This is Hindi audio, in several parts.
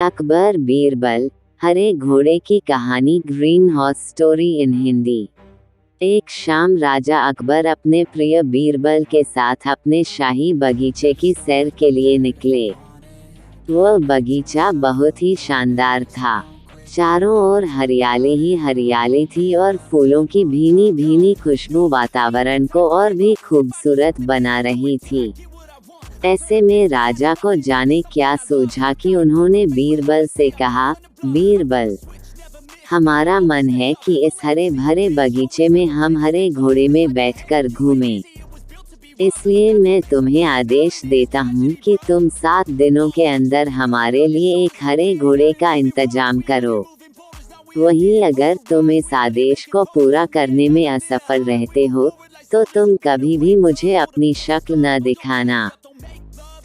अकबर बीरबल, हरे घोड़े की कहानी। Green horse story in Hindi. एक शाम राजा अकबर अपने प्रिय बीरबल के साथ अपने शाही बगीचे की सैर के लिए निकले। वह बगीचा बहुत ही शानदार था। चारों ओर हरियाली ही हरियाली थी और फूलों की भीनी भीनी खुशबू वातावरण को और भी खूबसूरत बना रही थी। ऐसे में राजा को जाने क्या सूझा कि उन्होंने बीरबल से कहा, बीरबल, हमारा मन है कि इस हरे भरे बगीचे में हम हरे घोड़े में बैठकर घूमें। इसलिए मैं तुम्हें आदेश देता हूँ कि तुम 7 दिनों के अंदर हमारे लिए एक हरे घोड़े का इंतजाम करो। वहीं अगर तुम इस आदेश को पूरा करने में असफल रहते हो तो तुम कभी भी मुझे अपनी शक्ल न दिखाना।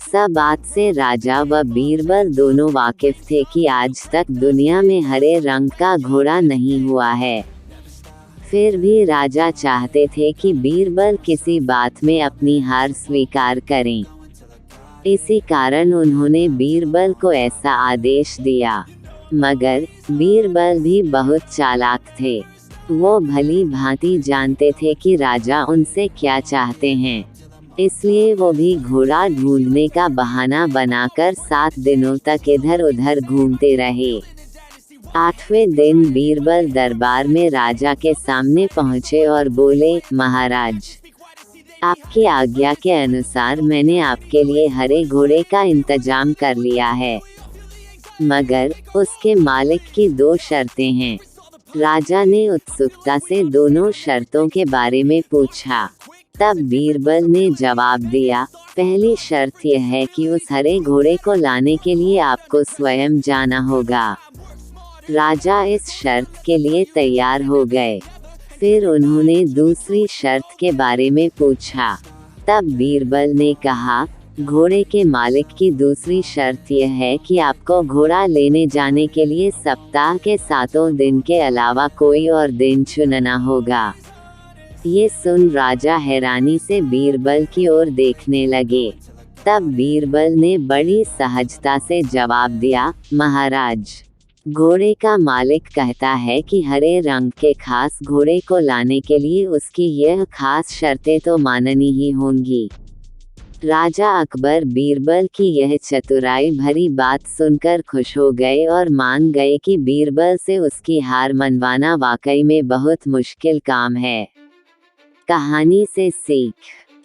सब बात से राजा व बीरबल दोनों वाकिफ थे कि आज तक दुनिया में हरे रंग का घोड़ा नहीं हुआ है। फिर भी राजा चाहते थे कि बीरबल किसी बात में अपनी हार स्वीकार करें। इसी कारण उन्होंने बीरबल को ऐसा आदेश दिया। मगर बीरबल भी बहुत चालाक थे। वो भली भांति जानते थे कि राजा उनसे क्या चाहते हैं। इसलिए वो भी घोड़ा ढूंढने का बहाना बनाकर 7 दिनों तक इधर उधर घूमते रहे। 8वें दिन बीरबल दरबार में राजा के सामने पहुंचे और बोले, महाराज, आपकी आज्ञा के अनुसार मैंने आपके लिए हरे घोड़े का इंतजाम कर लिया है, मगर उसके मालिक की 2 शर्तें हैं। राजा ने उत्सुकता से दोनों शर्तों के बारे में पूछा। तब बीरबल ने जवाब दिया, पहली शर्त यह है कि उस हरे घोड़े को लाने के लिए आपको स्वयं जाना होगा। राजा इस शर्त के लिए तैयार हो गए। फिर उन्होंने दूसरी शर्त के बारे में पूछा। तब बीरबल ने कहा, घोड़े के मालिक की दूसरी शर्त यह है कि आपको घोड़ा लेने जाने के लिए सप्ताह के 7 दिन के अलावा कोई और दिन चुनना होगा। ये सुन राजा हैरानी से बीरबल की ओर देखने लगे। तब बीरबल ने बड़ी सहजता से जवाब दिया, महाराज, घोड़े का मालिक कहता है कि हरे रंग के खास घोड़े को लाने के लिए उसकी यह खास शर्तें तो माननी ही होंगी। राजा अकबर बीरबल की यह चतुराई भरी बात सुनकर खुश हो गए और मान गए कि बीरबल से उसकी हार मनवाना वाकई में बहुत मुश्किल काम है। कहानी से सीख।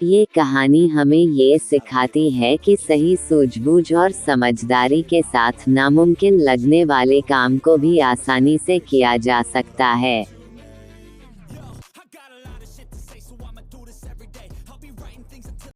ये कहानी हमें ये सिखाती है कि सही सूझबूझ और समझदारी के साथ नामुमकिन लगने वाले काम को भी आसानी से किया जा सकता है।